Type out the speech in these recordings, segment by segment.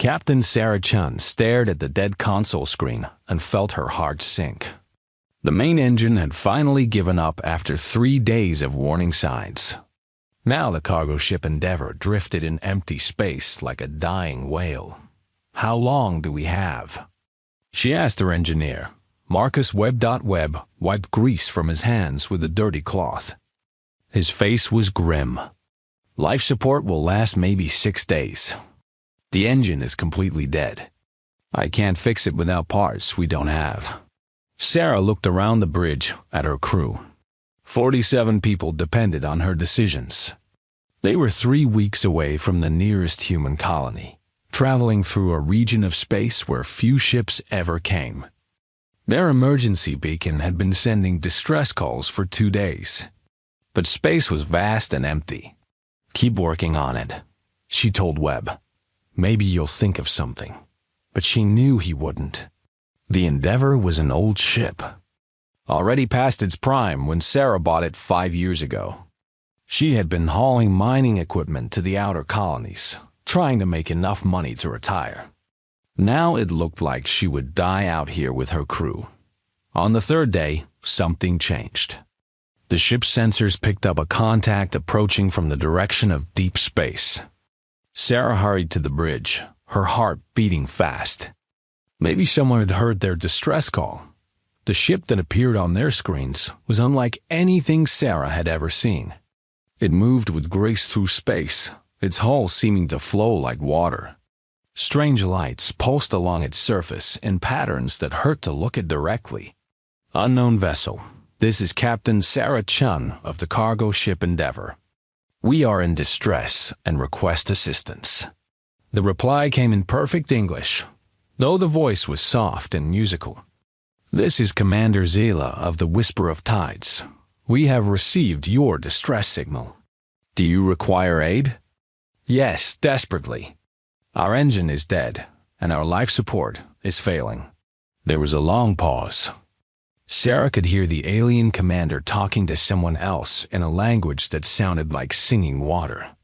Captain Sarah Chun stared at the dead console screen and felt her heart sink. The main engine had finally given up after 3 days of warning signs. Now the cargo ship Endeavour drifted in empty space like a dying whale. "How long do we have?" she asked her engineer. Marcus Webb wiped grease from his hands with a dirty cloth. His face was grim. "Life support will last maybe 6 days. The engine is completely dead. I can't fix it without parts we don't have." Sarah looked around the bridge at her crew. 47 people depended on her decisions. They were 3 weeks away from the nearest human colony, traveling through a region of space where few ships ever came. Their emergency beacon had been sending distress calls for 2 days. But space was vast and empty. "Keep working on it," she told Webb. "Maybe you'll think of something." But she knew he wouldn't. The Endeavour was an old ship, already past its prime when Sarah bought it 5 years ago. She had been hauling mining equipment to the outer colonies, trying to make enough money to retire. Now it looked like she would die out here with her crew. On the 3rd day, something changed. The ship's sensors picked up a contact approaching from the direction of deep space. Sarah hurried to the bridge, her heart beating fast. Maybe someone had heard their distress call. The ship that appeared on their screens was unlike anything Sarah had ever seen. It moved with grace through space, its hull seeming to flow like water. Strange lights pulsed along its surface in patterns that hurt to look at directly. "Unknown vessel. This is Captain Sarah Chun of the cargo ship Endeavour. We are in distress and request assistance." The reply came in perfect English, though the voice was soft and musical. "This is Commander Zela of the Whisper of Tides. We have received your distress signal. Do you require aid?" "Yes, desperately. Our engine is dead, and our life support is failing." There was a long pause. Sarah could hear the alien commander talking to someone else in a language that sounded like singing water.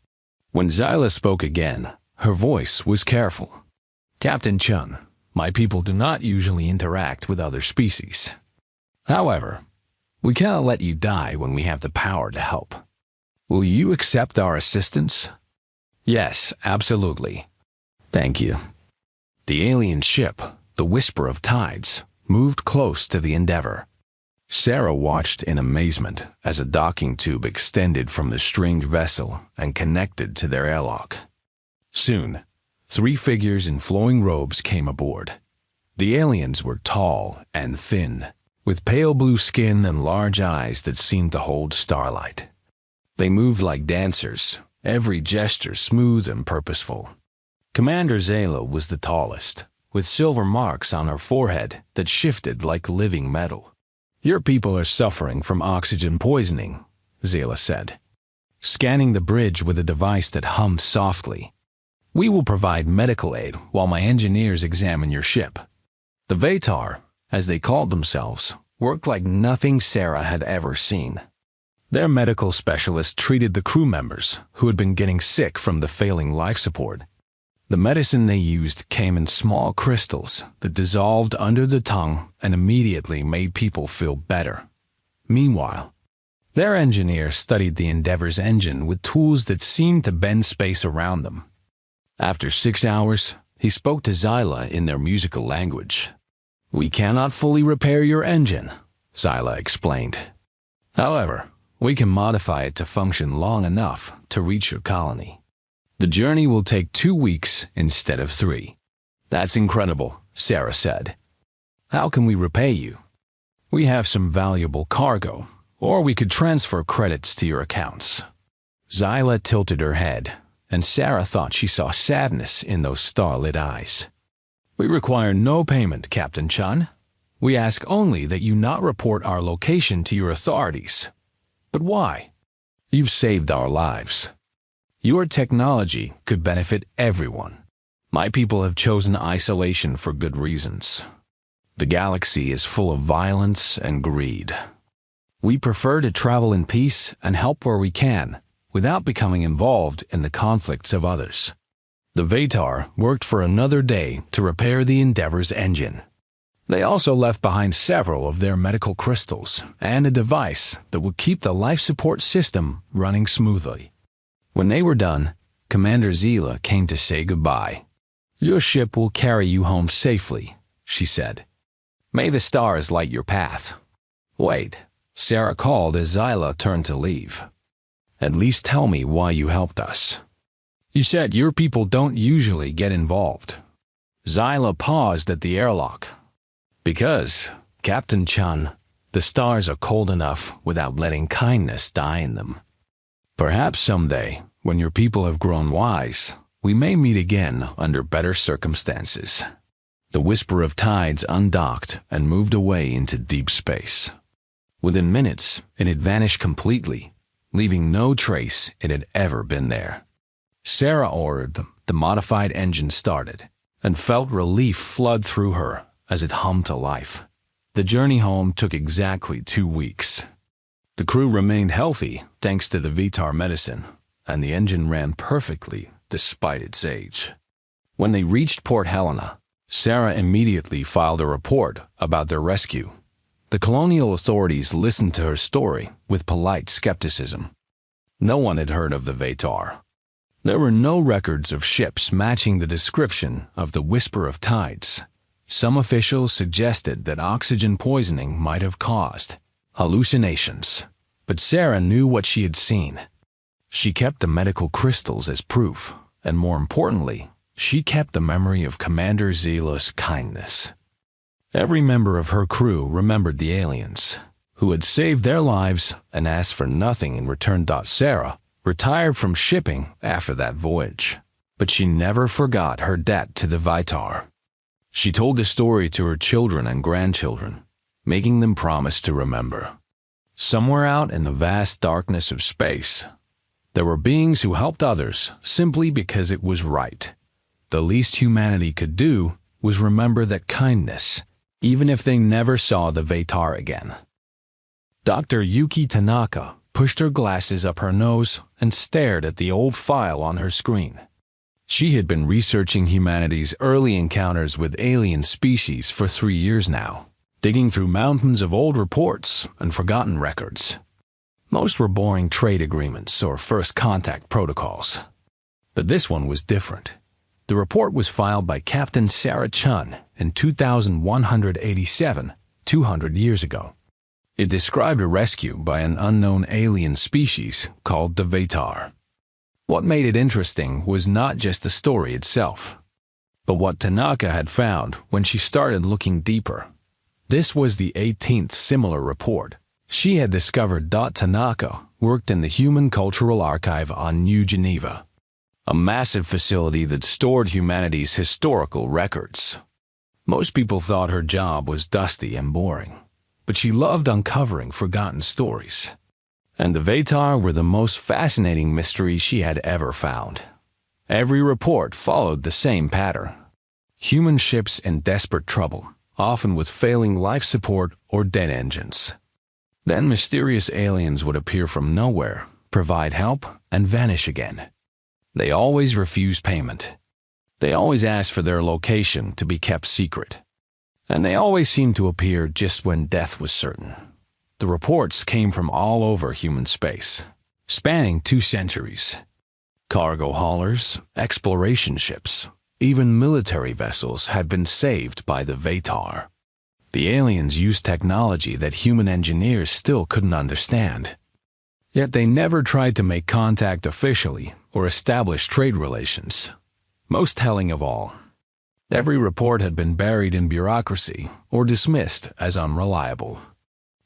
When Zyla spoke again, her voice was careful. "Captain Chun, my people do not usually interact with other species. However, we cannot let you die when we have the power to help. Will you accept our assistance?" "Yes, absolutely. Thank you." The alien ship, the Whisper of Tides, moved close to the Endeavour. Sarah watched in amazement as a docking tube extended from the strange vessel and connected to their airlock. Soon, 3 figures in flowing robes came aboard. The aliens were tall and thin, with pale blue skin and large eyes that seemed to hold starlight. They moved like dancers, every gesture smooth and purposeful. Commander Zela was the tallest, with silver marks on her forehead that shifted like living metal. "Your people are suffering from oxygen poisoning," Zela said, scanning the bridge with a device that hummed softly. "We will provide medical aid while my engineers examine your ship." The Vatar, as they called themselves, worked like nothing Sarah had ever seen. Their medical specialist treated the crew members who had been getting sick from the failing life support. The medicine they used came in small crystals that dissolved under the tongue and immediately made people feel better. Meanwhile, their engineer studied the Endeavour's engine with tools that seemed to bend space around them. After 6 hours, he spoke to Zyla in their musical language. "We cannot fully repair your engine," Zyla explained. "However, we can modify it to function long enough to reach your colony. The journey will take 2 weeks instead of 3. "That's incredible," Sarah said. "How can we repay you?" "We have some valuable cargo, or we could transfer credits to your accounts." Zyla tilted her head, and Sarah thought she saw sadness in those starlit eyes. "We require no payment, Captain Chun. We ask only that you not report our location to your authorities." "But why?" "You've saved our lives. Your technology could benefit everyone. My people have chosen isolation for good reasons. The galaxy is full of violence and greed. We prefer to travel in peace and help where we can, without becoming involved in the conflicts of others. The Vatar worked for another day to repair the Endeavor's engine. They also left behind several of their medical crystals and a device that would keep the life support system running smoothly. When they were done, Commander Zila came to say goodbye. "Your ship will carry you home safely," she said. "May the stars light your path." "Wait," Sarah called as Zila turned to leave. "At least tell me why you helped us. You said your people don't usually get involved." Zila paused at the airlock. "Because, Captain Chun, the stars are cold enough without letting kindness die in them. Perhaps someday, when your people have grown wise, we may meet again under better circumstances." The Whisper of Tides undocked and moved away into deep space. Within minutes, it had vanished completely, leaving no trace it had ever been there. Sarah ordered the modified engine started, and felt relief flood through her as it hummed to life. The journey home took exactly 2 weeks. The crew remained healthy thanks to the Vitar medicine, and the engine ran perfectly despite its age. When they reached Port Helena, Sarah immediately filed a report about their rescue. The colonial authorities listened to her story with polite skepticism. No one had heard of the Vatar. There were no records of ships matching the description of the Whisper of Tides. Some officials suggested that oxygen poisoning might have caused hallucinations, but Sarah knew what she had seen. She kept the medical crystals as proof, and more importantly, she kept the memory of Commander Zila's kindness. Every member of her crew remembered the aliens, who had saved their lives and asked for nothing in return. Sarah retired from shipping after that voyage, but she never forgot her debt to the Vitar. She told the story to her children and grandchildren, making them promise to remember. Somewhere out in the vast darkness of space, there were beings who helped others simply because it was right. The least humanity could do was remember that kindness, even if they never saw the Vatar again. Dr. Yuki Tanaka pushed her glasses up her nose and stared at the old file on her screen. She had been researching humanity's early encounters with alien species for 3 years now, digging through mountains of old reports and forgotten records. Most were boring trade agreements or first contact protocols. But this one was different. The report was filed by Captain Sarah Chun in 2187, 200 years ago. It described a rescue by an unknown alien species called the Vatar. What made it interesting was not just the story itself, but what Tanaka had found when she started looking deeper. This was the 18th similar report. She had discovered Tanaka worked in the Human Cultural Archive on New Geneva, a massive facility that stored humanity's historical records. Most people thought her job was dusty and boring, but she loved uncovering forgotten stories. And the Vatar were the most fascinating mystery she had ever found. Every report followed the same pattern. Human ships in desperate trouble, often with failing life support or dead engines. Then mysterious aliens would appear from nowhere, provide help, and vanish again. They always refused payment. They always asked for their location to be kept secret. And they always seemed to appear just when death was certain. The reports came from all over human space, spanning 2 centuries. Cargo haulers, exploration ships, even military vessels had been saved by the Vatar. The aliens used technology that human engineers still couldn't understand. Yet they never tried to make contact officially or establish trade relations. Most telling of all, every report had been buried in bureaucracy or dismissed as unreliable.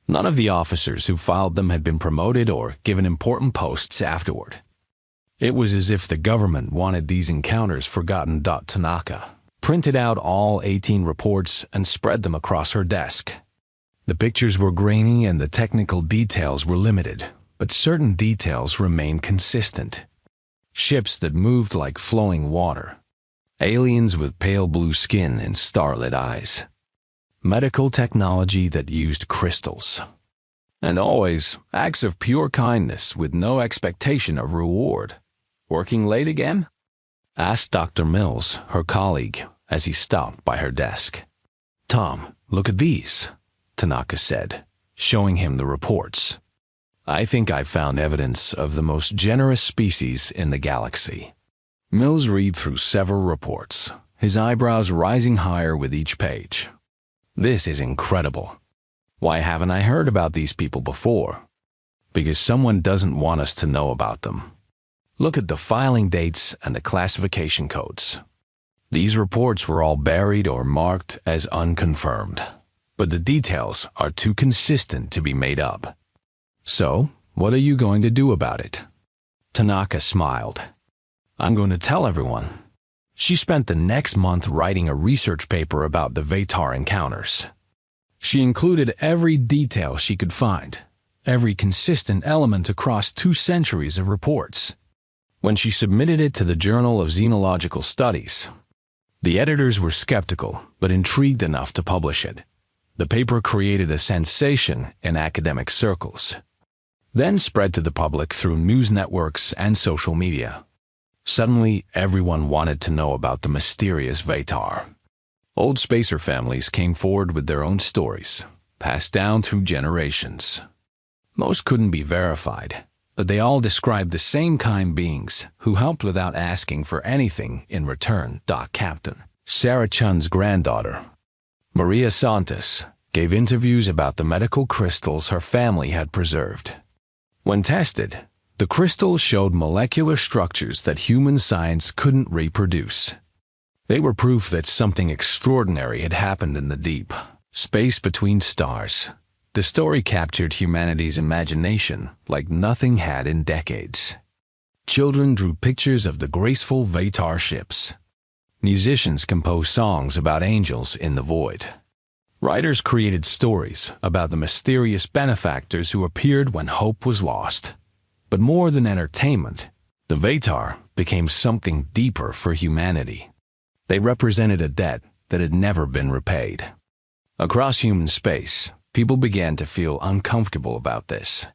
None of the officers who filed them had been promoted or given important posts afterward. It was as if the government wanted these encounters forgotten. Tanaka printed out all 18 reports and spread them across her desk. The pictures were grainy and the technical details were limited, but certain details remained consistent. Ships that moved like flowing water. Aliens with pale blue skin and starlit eyes. Medical technology that used crystals. And always acts of pure kindness with no expectation of reward. Working late again? asked Dr. Mills, her colleague, as he stopped by her desk. "Tom, look at these," Tanaka said, showing him the reports. "I think I've found evidence of the most generous species in the galaxy." Mills read through several reports, his eyebrows rising higher with each page. "This is incredible. Why haven't I heard about these people before?" "Because someone doesn't want us to know about them. Look at the filing dates and the classification codes. These reports were all buried or marked as unconfirmed, but the details are too consistent to be made up. So, what are you going to do about it?" Tanaka smiled. "I'm going to tell everyone." She spent the next month writing a research paper about the Vatar encounters. She included every detail she could find, every consistent element across 2 centuries of reports. When she submitted it to the Journal of Xenological Studies, the editors were skeptical but intrigued enough to publish it. The paper created a sensation in academic circles, then spread to the public through news networks and social media. Suddenly, everyone wanted to know about the mysterious Vatar. Old spacer families came forward with their own stories, passed down through generations. Most couldn't be verified, but they all described the same kind beings who helped without asking for anything in return. Captain Sarah Chun's granddaughter, Maria Santos, gave interviews about the medical crystals her family had preserved. When tested, the crystals showed molecular structures that human science couldn't reproduce. They were proof that something extraordinary had happened in the deep space between stars. The story captured humanity's imagination like nothing had in decades. Children drew pictures of the graceful Vatar ships. Musicians composed songs about angels in the void. Writers created stories about the mysterious benefactors who appeared when hope was lost. But more than entertainment, the Vatar became something deeper for humanity. They represented a debt that had never been repaid. Across human space, people began to feel uncomfortable about this.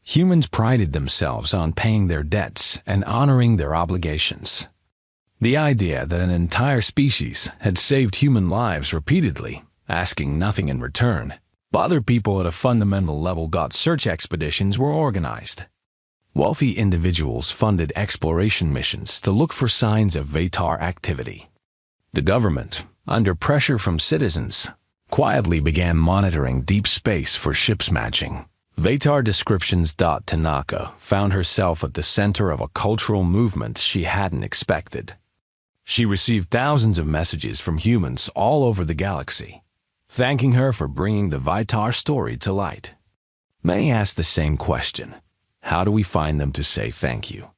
Humans prided themselves on paying their debts and honoring their obligations. The idea that an entire species had saved human lives repeatedly, asking nothing in return, bothered people at a fundamental level. Search expeditions were organized. Wealthy individuals funded exploration missions to look for signs of Vatar activity. The government, under pressure from citizens, quietly began monitoring deep space for ships matching. Vatar descriptions. Tanaka found herself at the center of a cultural movement she hadn't expected. She received thousands of messages from humans all over the galaxy, thanking her for bringing the Vatar story to light. Many asked the same question: how do we find them to say thank you?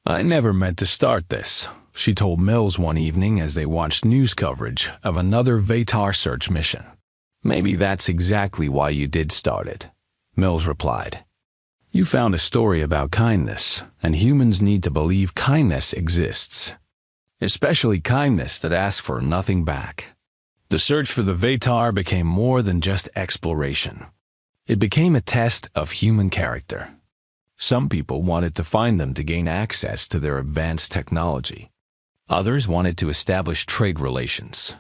"I never meant to start this," she told Mills one evening as they watched news coverage of another Vatar search mission. "Maybe that's exactly why you did start it," Mills replied. "You found a story about kindness, and humans need to believe kindness exists, especially kindness that asks for nothing back." The search for the Vatar became more than just exploration. It became a test of human character. Some people wanted to find them to gain access to their advanced technology. Others wanted to establish trade relations.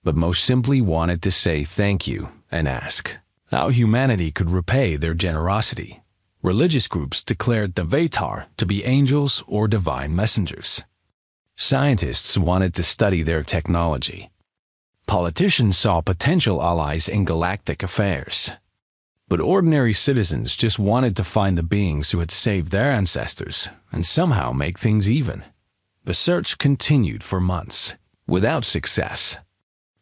But most simply wanted to say thank you and ask how humanity could repay their generosity. Religious groups declared the Vatar to be angels or divine messengers. Scientists wanted to study their technology. Politicians saw potential allies in galactic affairs. But ordinary citizens just wanted to find the beings who had saved their ancestors and somehow make things even. The search continued for months, without success.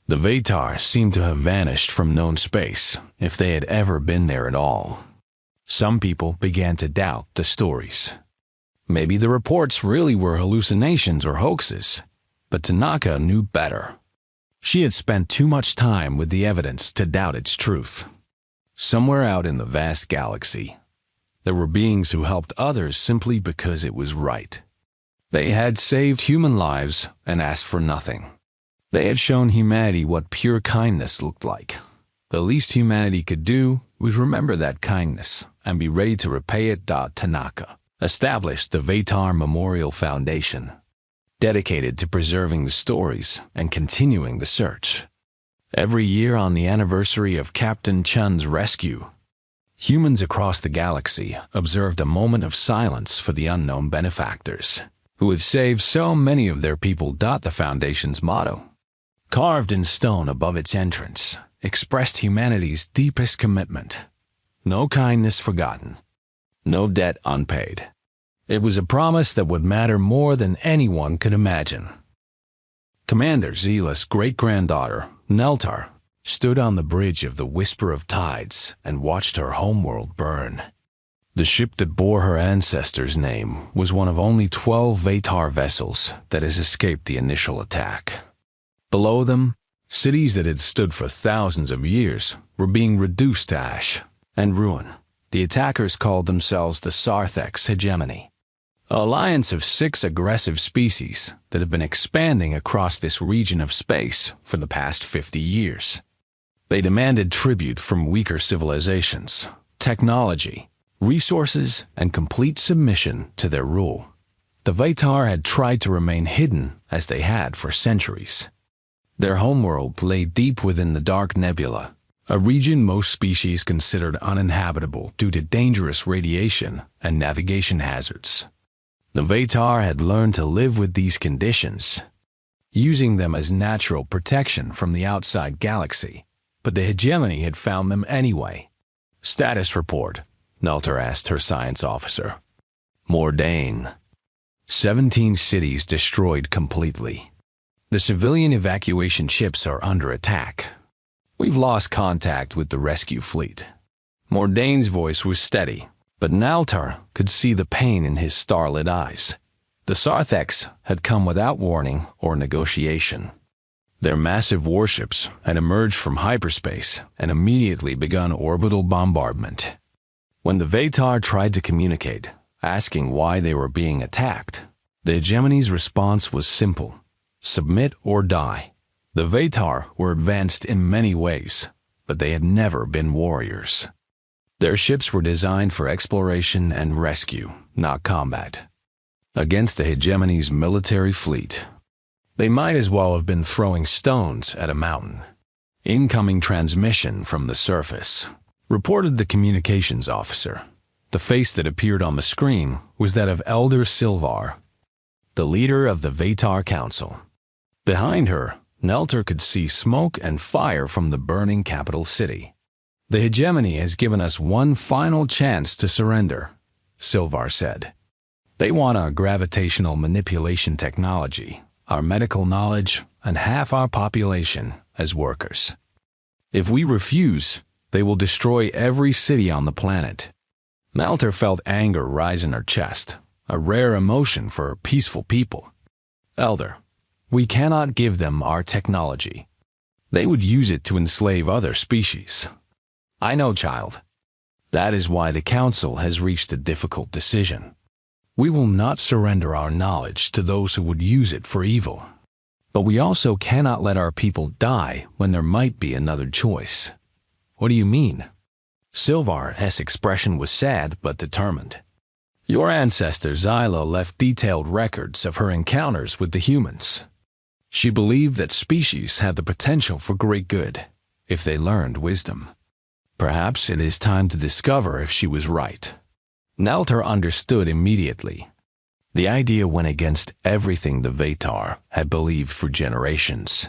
The Vatar seemed to have vanished from known space, if they had ever been there at all. Some people began to doubt the stories. Maybe the reports really were hallucinations or hoaxes, but Tanaka knew better. She had spent too much time with the evidence to doubt its truth. Somewhere out in the vast galaxy, there were beings who helped others simply because it was right. They had saved human lives and asked for nothing. They had shown humanity what pure kindness looked like. The least humanity could do was remember that kindness and be ready to repay it. Tanaka established the Vatar Memorial Foundation. dedicated to preserving the stories and continuing the search. Every year on the anniversary of Captain Chun's rescue, humans across the galaxy observed a moment of silence for the unknown benefactors, who had saved so many of their people. The Foundation's motto, carved in stone above its entrance, expressed humanity's deepest commitment. No kindness forgotten, no debt unpaid. It was a promise that would matter more than anyone could imagine. Commander Zila's great-granddaughter, Neltar, stood on the bridge of the Whisper of Tides and watched her homeworld burn. The ship that bore her ancestors' name was one of only 12 Vatar vessels that has escaped the initial attack. Below them, cities that had stood for thousands of years were being reduced to ash and ruin. The attackers called themselves the Sarthex Hegemony, an alliance of 6 aggressive species that have been expanding across this region of space for the past 50 years. They demanded tribute from weaker civilizations, technology, resources, and complete submission to their rule. The Vatar had tried to remain hidden as they had for centuries. Their homeworld lay deep within the Dark Nebula, a region most species considered uninhabitable due to dangerous radiation and navigation hazards. The Vatar had learned to live with these conditions, using them as natural protection from the outside galaxy, but the hegemony had found them anyway. Status report, Neltar asked her science officer. Mordain. 17 cities destroyed completely. The civilian evacuation ships are under attack. We've lost contact with the rescue fleet. Mordain's voice was steady, but Neltar could see the pain in his starlit eyes. The Sarthex had come without warning or negotiation. Their massive warships had emerged from hyperspace and immediately begun orbital bombardment. When the Vatar tried to communicate, asking why they were being attacked, the hegemony's response was simple: submit or die. The Vatar were advanced in many ways, but they had never been warriors. Their ships were designed for exploration and rescue, not combat. Against the hegemony's military fleet, they might as well have been throwing stones at a mountain. Incoming transmission from the surface, reported the communications officer. The face that appeared on the screen was that of Elder Silvar, the leader of the Vatar Council. Behind her, Neltar could see smoke and fire from the burning capital city. The hegemony has given us one final chance to surrender, Silvar said. They want our gravitational manipulation technology, our medical knowledge, and half our population as workers. If we refuse, they will destroy every city on the planet. Neltar felt anger rise in her chest, a rare emotion for peaceful people. Elder, we cannot give them our technology. They would use it to enslave other species. I know, child. That is why the Council has reached a difficult decision. We will not surrender our knowledge to those who would use it for evil. But we also cannot let our people die when there might be another choice. What do you mean? Silvar's expression was sad but determined. Your ancestor Zila left detailed records of her encounters with the humans. She believed that species had the potential for great good if they learned wisdom. Perhaps it is time to discover if she was right. Neltar understood immediately. The idea went against everything the Vatar had believed for generations.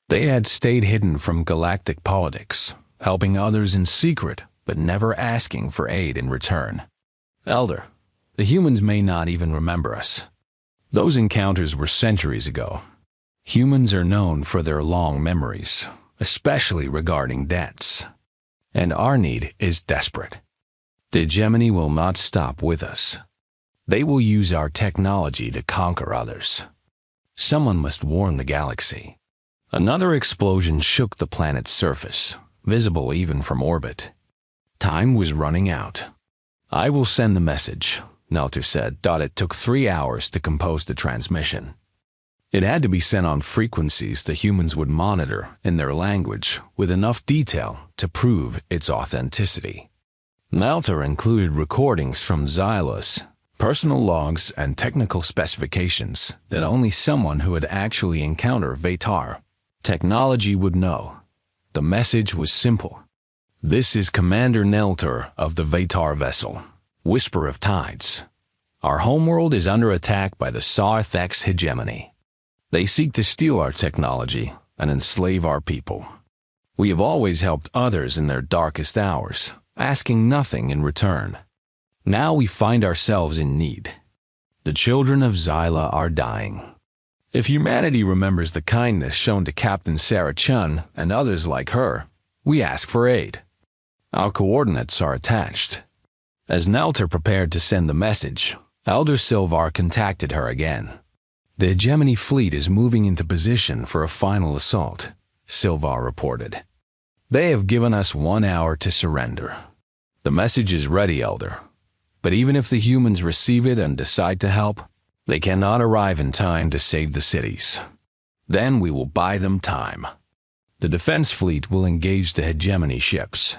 They had stayed hidden from galactic politics, helping others in secret but never asking for aid in return. Elder, the humans may not even remember us. Those encounters were centuries ago. Humans are known for their long memories, especially regarding debts. And our need is desperate. The hegemony will not stop with us. They will use our technology to conquer others. Someone must warn the galaxy. Another explosion shook the planet's surface, visible even from orbit. Time was running out. I will send the message, Neltar said. It took 3 hours to compose the transmission. It had to be sent on frequencies the humans would monitor in their language with enough detail to prove its authenticity. Neltar included recordings from Xylos, personal logs, and technical specifications that only someone who had actually encountered Vatar technology would know. The message was simple. This is Commander Nelter of the Vatar vessel, Whisper of Tides. Our homeworld is under attack by the Sarthex hegemony. They seek to steal our technology and enslave our people. We have always helped others in their darkest hours, asking nothing in return. Now we find ourselves in need. The children of Xyla are dying. If humanity remembers the kindness shown to Captain Sarah Chun and others like her, we ask for aid. Our coordinates are attached. As Nelter prepared to send the message, Elder Silvar contacted her again. The hegemony fleet is moving into position for a final assault, Silvar reported. They have given us 1 hour to surrender. The message is ready, Elder. But even if the humans receive it and decide to help, they cannot arrive in time to save the cities. Then we will buy them time. The defense fleet will engage the hegemony ships.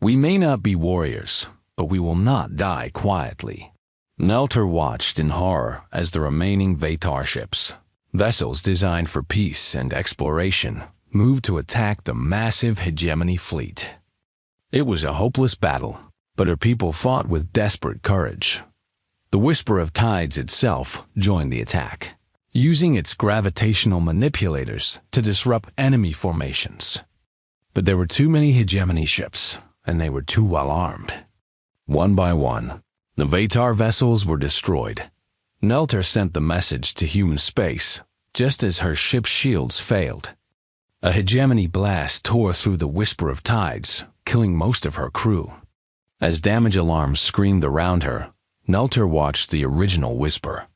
We may not be warriors, but we will not die quietly. Nelter watched in horror as the remaining Vatar ships, vessels designed for peace and exploration, moved to attack the massive hegemony fleet. It was a hopeless battle, but her people fought with desperate courage. The Whisper of Tides itself joined the attack, using its gravitational manipulators to disrupt enemy formations. But there were too many hegemony ships, and they were too well armed. One by one, the Vatar vessels were destroyed. Nelter sent the message to human space, just as her ship's shields failed. A hegemony blast tore through the Whisper of Tides, killing most of her crew. As damage alarms screamed around her, Nelter watched the original Whisper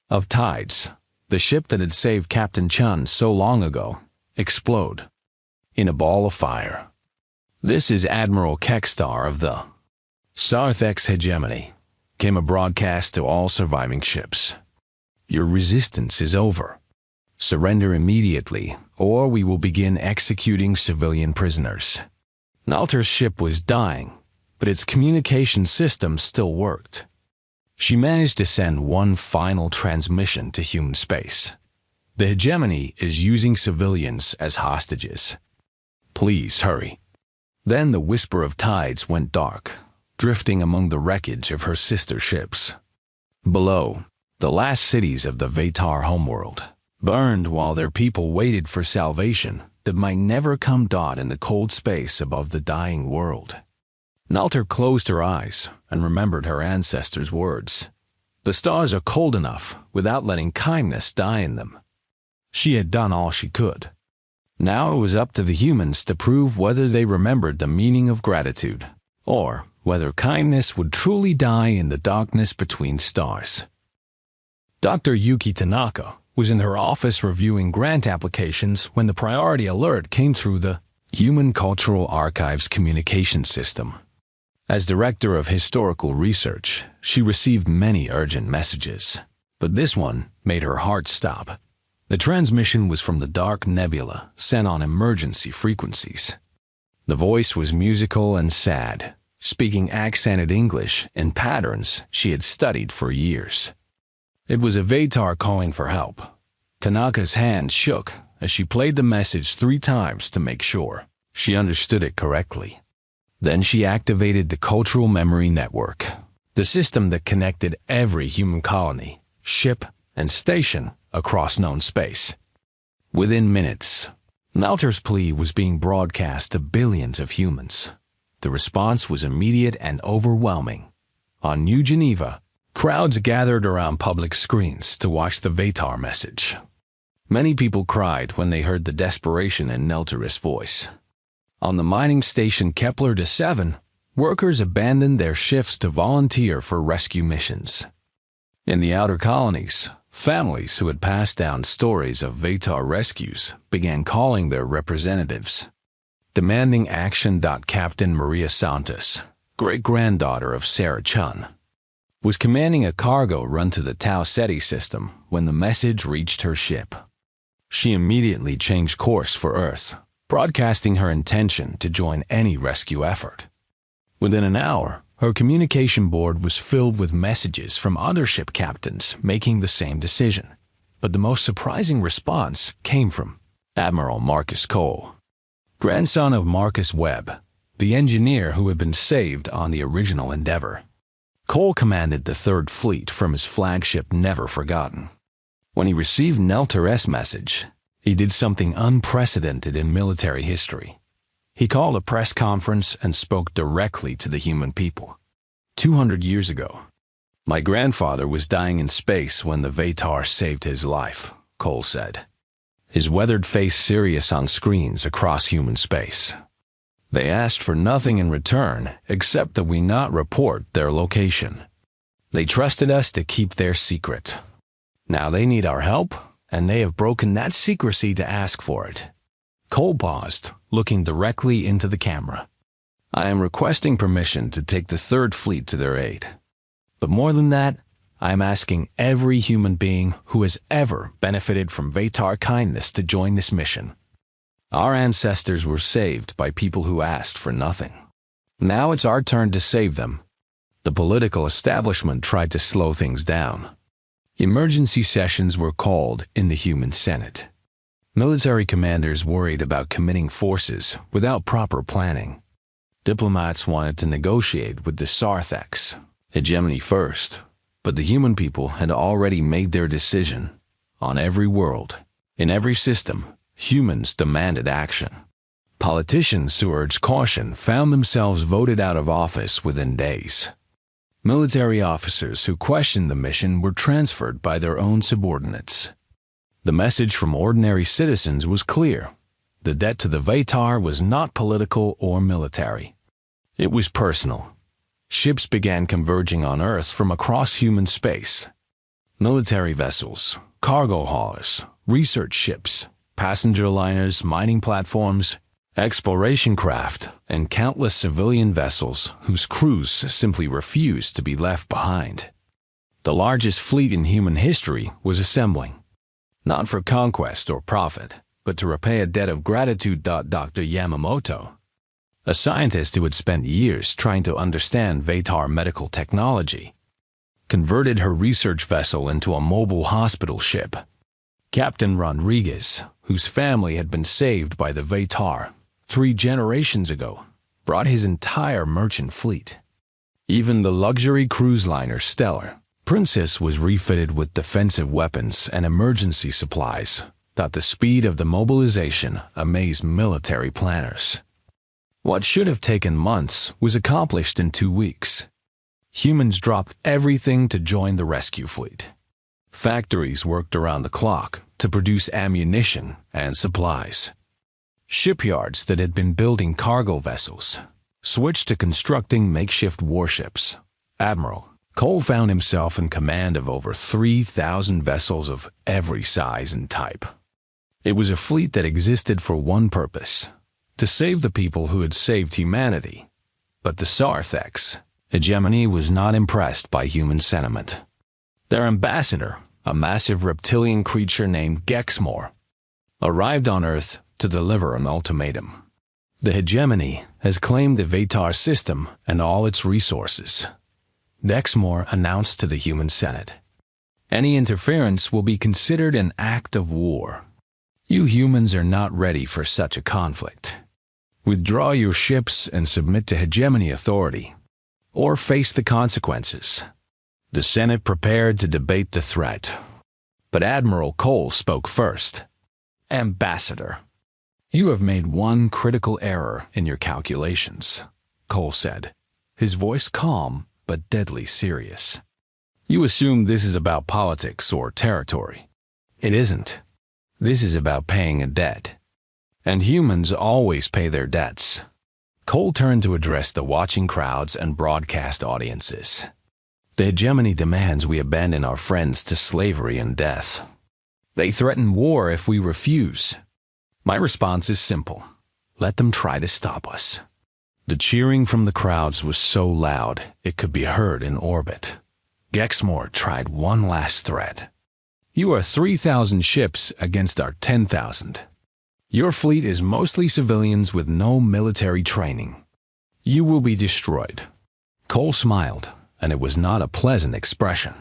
of Tides, the ship that had saved Captain Chun so long ago, explode in a ball of fire. This is Admiral Kekstar of the Sarthex hegemony, came a broadcast to all surviving ships. Your resistance is over. Surrender immediately, or we will begin executing civilian prisoners. Nelter's ship was dying, but its communication system still worked. She managed to send one final transmission to human space. The hegemony is using civilians as hostages. Please hurry. Then the Whisper of Tides went dark, drifting among the wreckage of her sister ships. Below, the last cities of the Vatar homeworld burned while their people waited for salvation that might never come dot in the cold space above the dying world. Nelter closed her eyes and remembered her ancestors' words. The stars are cold enough without letting kindness die in them. She had done all she could. Now it was up to the humans to prove whether they remembered the meaning of gratitude, or whether kindness would truly die in the darkness between stars. Dr. Yuki Tanaka was in her office reviewing grant applications when the priority alert came through the Human Cultural Archives communication system. As Director of Historical Research, she received many urgent messages, but this one made her heart stop. The transmission was from the Dark Nebula, sent on emergency frequencies. The voice was musical and sad, speaking accented English in patterns she had studied for years. It was a Vatar calling for help. Tanaka's hand shook as she played the message 3 times to make sure she understood it correctly. Then she activated the Cultural Memory Network, the system that connected every human colony, ship, and station across known space. Within minutes, Nelter's plea was being broadcast to billions of humans. The response was immediate and overwhelming. On New Geneva, crowds gathered around public screens to watch the Vatar message. Many people cried when they heard the desperation in Nelter's voice. On the mining station Kepler-7, workers abandoned their shifts to volunteer for rescue missions. In the outer colonies, families who had passed down stories of Vatar rescues began calling their representatives, demanding action. Captain Maria Santos, great-granddaughter of Sarah Chun, was commanding a cargo run to the Tau Ceti system when the message reached her ship. She immediately changed course for Earth, broadcasting her intention to join any rescue effort. Within an hour, Her communication board was filled with messages from other ship captains making the same decision. But the most surprising response came from Admiral Marcus Cole, grandson of Marcus Webb, the engineer who had been saved on the original Endeavour. Cole commanded the Third Fleet from his flagship Never Forgotten. When he received Nelter's message, he did something unprecedented in military history. He called a press conference and spoke directly to the human people. 200 years ago, my grandfather was dying in space when the Vatar saved his life, Cole said, his weathered face serious on screens across human space. They asked for nothing in return except that we not report their location. They trusted us to keep their secret. Now they need our help, and they have broken that secrecy to ask for it. Cole paused, looking directly into the camera. I am requesting permission to take the Third Fleet to their aid. But more than that, I am asking every human being who has ever benefited from Vatar kindness to join this mission. Our ancestors were saved by people who asked for nothing. Now it's our turn to save them. The political establishment tried to slow things down. Emergency sessions were called in the Human Senate. Military commanders worried about committing forces without proper planning. Diplomats wanted to negotiate with the Sarthex, hegemony first, but the human people had already made their decision. On every world, in every system, humans demanded action. Politicians who urged caution found themselves voted out of office within days. Military officers who questioned the mission were transferred by their own subordinates. The message from ordinary citizens was clear. The debt to the Vatar was not political or military. It was personal. Ships began converging on Earth from across human space. Military vessels, cargo haulers, research ships, passenger liners, mining platforms, exploration craft, and countless civilian vessels whose crews simply refused to be left behind. The largest fleet in human history was assembling, not for conquest or profit, but to repay a debt of gratitude. Dr. Yamamoto, a scientist who had spent years trying to understand Vatar medical technology, converted her research vessel into a mobile hospital ship. Captain Rodriguez, whose family had been saved by the Vatar 3 generations ago, brought his entire merchant fleet. Even the luxury cruise liner Stellar Princess was refitted with defensive weapons and emergency supplies. That the speed of the mobilization amazed military planners. What should have taken months was accomplished in 2 weeks. Humans dropped everything to join the rescue fleet. Factories worked around the clock to produce ammunition and supplies. Shipyards that had been building cargo vessels switched to constructing makeshift warships. Admiral Cole found himself in command of over 3,000 vessels of every size and type. It was a fleet that existed for one purpose: to save the people who had saved humanity. But the Sarthex, hegemony, was not impressed by human sentiment. Their ambassador, a massive reptilian creature named Gexmore, arrived on Earth to deliver an ultimatum. The hegemony has claimed the Vatar system and all its resources. Gexmore announced to the Human Senate, any interference will be considered an act of war. You humans are not ready for such a conflict. Withdraw your ships and submit to hegemony authority, or face the consequences. The Senate prepared to debate the threat. But Admiral Cole spoke first. Ambassador, you have made one critical error in your calculations, Cole said, his voice calm but deadly serious. You assume this is about politics or territory. It isn't. This is about paying a debt. And humans always pay their debts. Cole turned to address the watching crowds and broadcast audiences. The hegemony demands we abandon our friends to slavery and death. They threaten war if we refuse. My response is simple. Let them try to stop us. The cheering from the crowds was so loud it could be heard in orbit. Gexmore tried one last threat. You are 3,000 ships against our 10,000. Your fleet is mostly civilians with no military training. You will be destroyed. Cole smiled, and it was not a pleasant expression.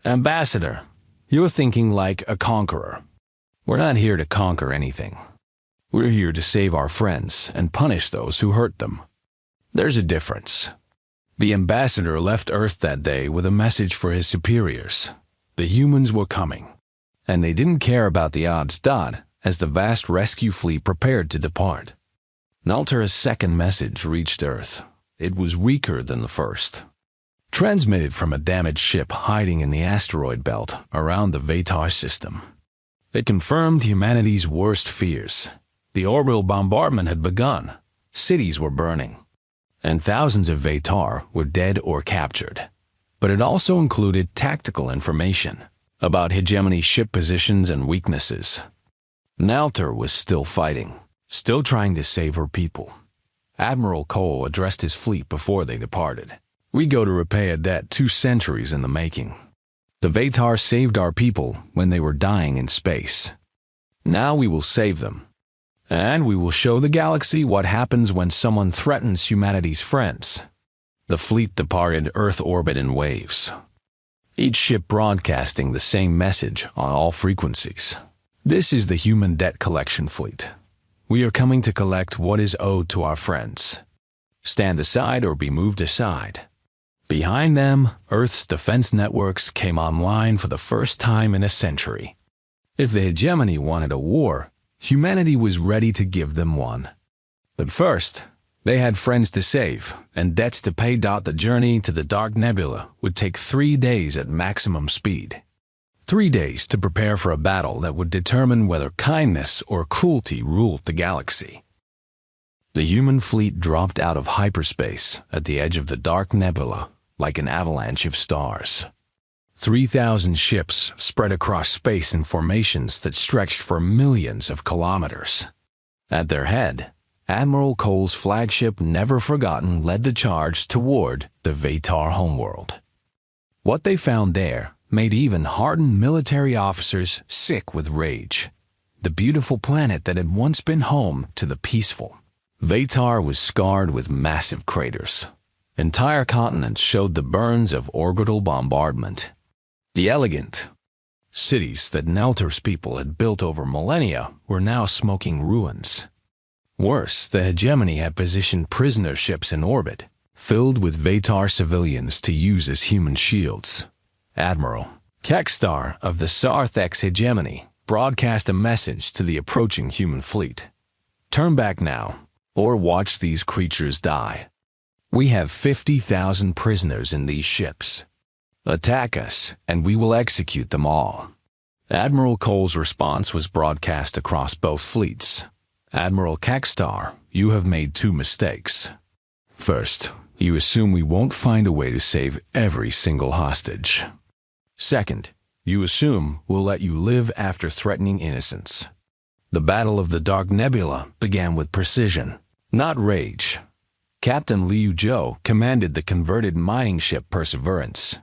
Ambassador, you're thinking like a conqueror. We're not here to conquer anything. We're here to save our friends and punish those who hurt them. There's a difference. The ambassador left Earth that day with a message for his superiors. The humans were coming, and they didn't care about the odds as the vast rescue fleet prepared to depart. Naltera's second message reached Earth. It was weaker than the first. Transmitted from a damaged ship hiding in the asteroid belt around the Vatar system. It confirmed humanity's worst fears. The orbital bombardment had begun. Cities were burning, and thousands of Vatar were dead or captured. But it also included tactical information about hegemony ship positions and weaknesses. Nalter was still fighting, still trying to save her people. Admiral Cole addressed his fleet before they departed. We go to repay a debt 2 centuries in the making. The Vatar saved our people when they were dying in space. Now we will save them. And we will show the galaxy what happens when someone threatens humanity's friends. The fleet departed Earth orbit in waves, each ship broadcasting the same message on all frequencies. This is the human debt collection fleet. We are coming to collect what is owed to our friends. Stand aside or be moved aside. Behind them, Earth's defense networks came online for the first time in a century. If the hegemony wanted a war, humanity was ready to give them one. But first, they had friends to save and debts to pay. The journey to the Dark Nebula would take 3 days at maximum speed. 3 days to prepare for a battle that would determine whether kindness or cruelty ruled the galaxy. The human fleet dropped out of hyperspace at the edge of the Dark Nebula like an avalanche of stars. 3,000 ships spread across space in formations that stretched for millions of kilometers. At their head, Admiral Cole's flagship Never Forgotten led the charge toward the Vatar homeworld. What they found there made even hardened military officers sick with rage. The beautiful planet that had once been home to the peaceful. Vatar was scarred with massive craters. Entire continents showed the burns of orbital bombardment. The elegant cities that Nelter's people had built over millennia were now smoking ruins. Worse, the hegemony had positioned prisoner ships in orbit, filled with Vatar civilians to use as human shields. Admiral Kekstar of the Sarthex hegemony broadcast a message to the approaching human fleet. Turn back now, or watch these creatures die. We have 50,000 prisoners in these ships. Attack us, and we will execute them all. Admiral Cole's response was broadcast across both fleets. Admiral Kekstar, you have made 2 mistakes. First, you assume we won't find a way to save every single hostage. Second, you assume we'll let you live after threatening innocents. The Battle of the Dark Nebula began with precision, not rage. Captain Liu Zhou commanded the converted mining ship Perseverance.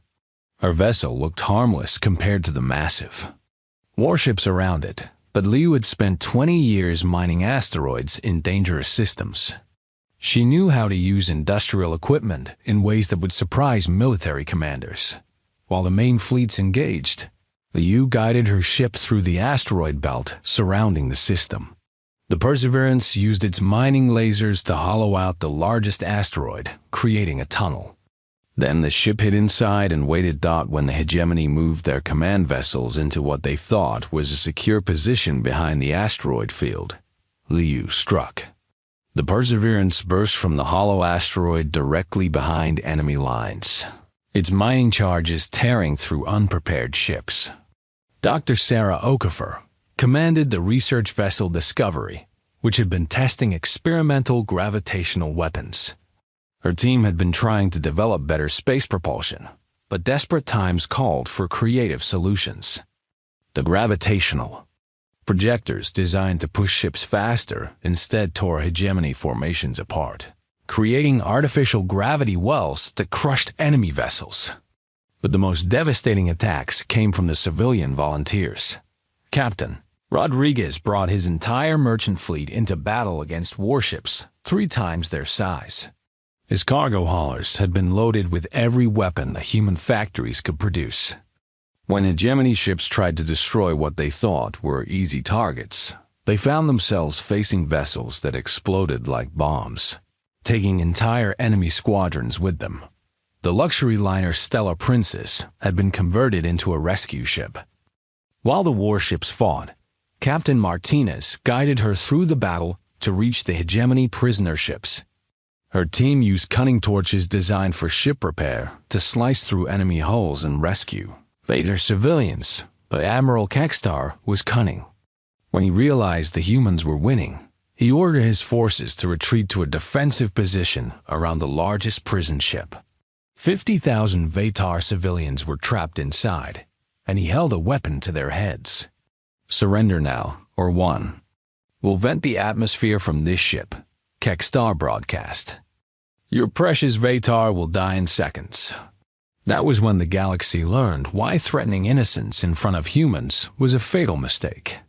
Her vessel looked harmless compared to the massive warships around it, but Liu had spent 20 years mining asteroids in dangerous systems. She knew how to use industrial equipment in ways that would surprise military commanders. While the main fleets engaged, Liu guided her ship through the asteroid belt surrounding the system. The Perseverance used its mining lasers to hollow out the largest asteroid, creating a tunnel. Then the ship hid inside and waited. When the hegemony moved their command vessels into what they thought was a secure position behind the asteroid field, Liu struck. The Perseverance burst from the hollow asteroid directly behind enemy lines, its mining charges tearing through unprepared ships. Dr. Sarah Okafor commanded the research vessel Discovery, which had been testing experimental gravitational weapons. Her team had been trying to develop better space propulsion, but desperate times called for creative solutions. The gravitational projectors designed to push ships faster instead tore hegemony formations apart, creating artificial gravity wells that crushed enemy vessels. But the most devastating attacks came from the civilian volunteers. Captain Rodriguez brought his entire merchant fleet into battle against warships 3 times their size. His cargo haulers had been loaded with every weapon the human factories could produce. When hegemony ships tried to destroy what they thought were easy targets, they found themselves facing vessels that exploded like bombs, taking entire enemy squadrons with them. The luxury liner Stella Princess had been converted into a rescue ship. While the warships fought, Captain Martinez guided her through the battle to reach the hegemony prisoner ships. Her team used cunning torches designed for ship repair to slice through enemy hulls and rescue Vader civilians, but Admiral Kekstar was cunning. When he realized the humans were winning, he ordered his forces to retreat to a defensive position around the largest prison ship. 50,000 Vatar civilians were trapped inside, and he held a weapon to their heads. "Surrender now, or one. We'll vent the atmosphere from this ship," Kekstar broadcast. "Your precious Vatar will die in seconds." That was when the galaxy learned why threatening innocents in front of humans was a fatal mistake.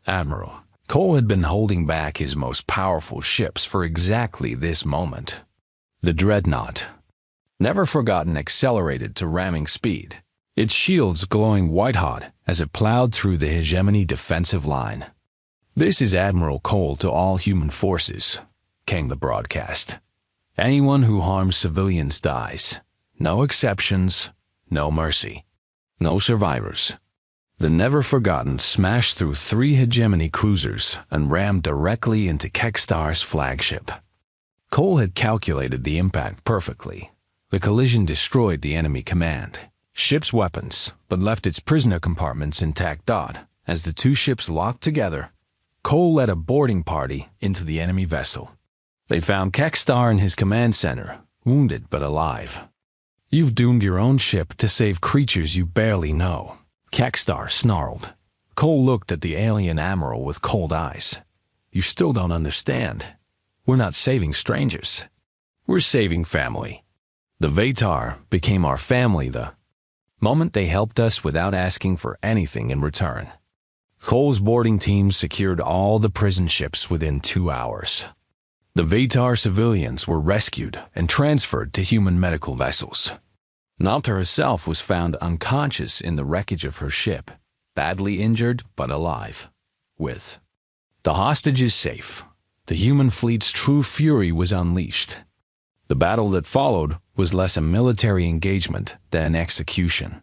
Admiral Cole had been holding back his most powerful ships for exactly this moment. The Dreadnought, never forgotten, accelerated to ramming speed, its shields glowing white-hot as it plowed through the hegemony defensive line. "This is Admiral Cole to all human forces," came the broadcast. "Anyone who harms civilians dies. No exceptions, no mercy, no survivors." The Never Forgotten smashed through 3 hegemony cruisers and rammed directly into Kekstar's flagship. Cole had calculated the impact perfectly. The collision destroyed the enemy command ship's weapons, but left its prisoner compartments intact. As the 2 ships locked together, Cole led a boarding party into the enemy vessel. They found Kekstar in his command center, wounded but alive. "You've doomed your own ship to save creatures you barely know," Kekstar snarled. Cole looked at the alien admiral with cold eyes. "You still don't understand. We're not saving strangers. We're saving family. The Vatar became our family the moment they helped us without asking for anything in return." Cole's boarding team secured all the prison ships within 2 hours. The Vatar civilians were rescued and transferred to human medical vessels. Nalta herself was found unconscious in the wreckage of her ship, badly injured but alive. With the hostages safe, the human fleet's true fury was unleashed. The battle that followed was less a military engagement than an execution.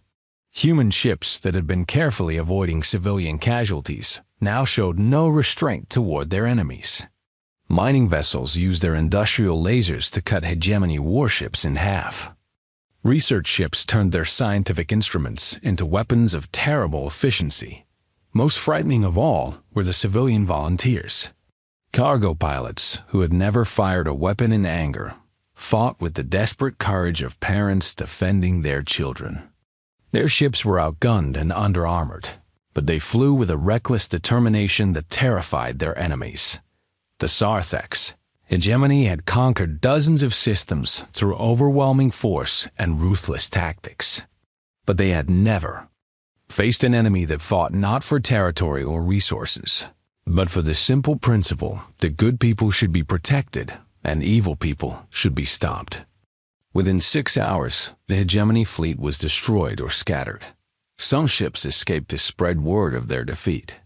Human ships that had been carefully avoiding civilian casualties now showed no restraint toward their enemies. Mining vessels used their industrial lasers to cut hegemony warships in half. Research ships turned their scientific instruments into weapons of terrible efficiency. Most frightening of all were the civilian volunteers. Cargo pilots who had never fired a weapon in anger fought with the desperate courage of parents defending their children. Their ships were outgunned and under-armored, but they flew with a reckless determination that terrified their enemies. The Sarthex, hegemony had conquered dozens of systems through overwhelming force and ruthless tactics. But they had never faced an enemy that fought not for territory or resources, but for the simple principle that good people should be protected and evil people should be stopped. Within 6 hours, the hegemony fleet was destroyed or scattered. Some ships escaped to spread word of their defeat.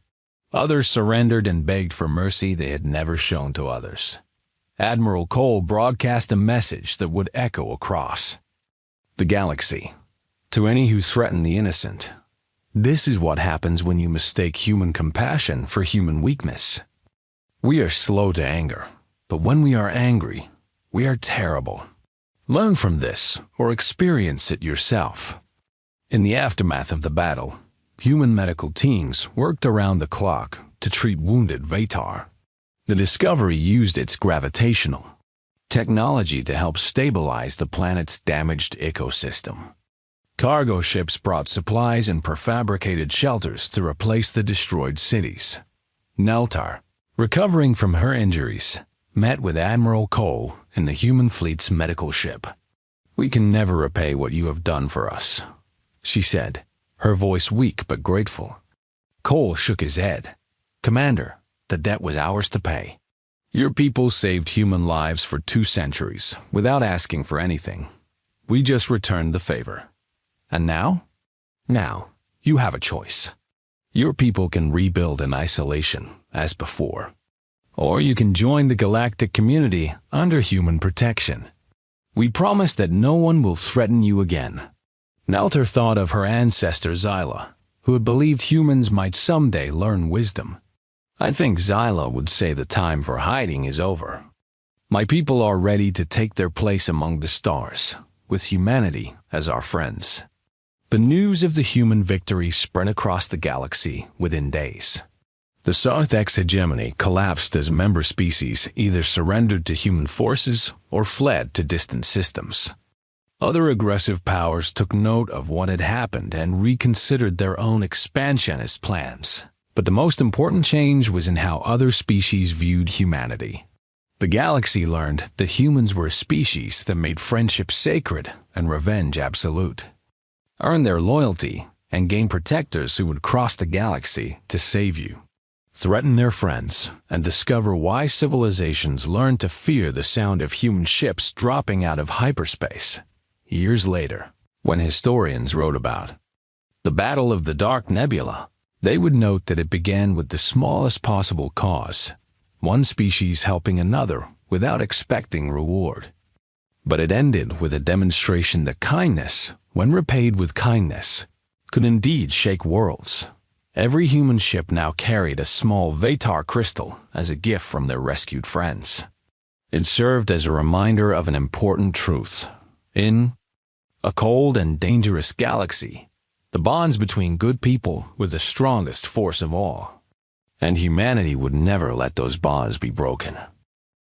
Others surrendered and begged for mercy they had never shown to others. Admiral Cole broadcast a message that would echo across the galaxy. To any who threaten the innocent, this is what happens when you mistake human compassion for human weakness. We are slow to anger, but when we are angry, we are terrible. Learn from this or experience it yourself. In the aftermath of the battle, human medical teams worked around the clock to treat wounded Vatar. The Discovery used its gravitational technology to help stabilize the planet's damaged ecosystem. Cargo ships brought supplies and prefabricated shelters to replace the destroyed cities. Neltar, recovering from her injuries, met with Admiral Cole in the human fleet's medical ship. "We can never repay what you have done for us," she said, her voice weak but grateful. Cole shook his head. "Commander, the debt was ours to pay. Your people saved human lives for 2 centuries without asking for anything. We just returned the favor. And now? Now, you have a choice. Your people can rebuild in isolation, as before. Or you can join the galactic community under human protection. We promise that no one will threaten you again. Nelter thought of her ancestor Zyla, who had believed humans might someday learn wisdom. I think Zyla would say the time for hiding is over. My people are ready to take their place among the stars, with humanity as our friends. The news of the human victory spread across the galaxy within days. The Sarthek's hegemony collapsed as member species either surrendered to human forces or fled to distant systems. Other aggressive powers took note of what had happened and reconsidered their own expansionist plans. But the most important change was in how other species viewed humanity. The galaxy learned that humans were a species that made friendship sacred and revenge absolute. Earn their loyalty and gain protectors who would cross the galaxy to save you. Threaten their friends and discover why civilizations learned to fear the sound of human ships dropping out of hyperspace. Years later, when historians wrote about the Battle of the Dark Nebula, they would note that it began with the smallest possible cause, one species helping another without expecting reward. But it ended with a demonstration that kindness, when repaid with kindness, could indeed shake worlds. Every human ship now carried a small Vatar crystal as a gift from their rescued friends. It served as a reminder of an important truth. In a cold and dangerous galaxy, the bonds between good people were the strongest force of all, and humanity would never let those bonds be broken.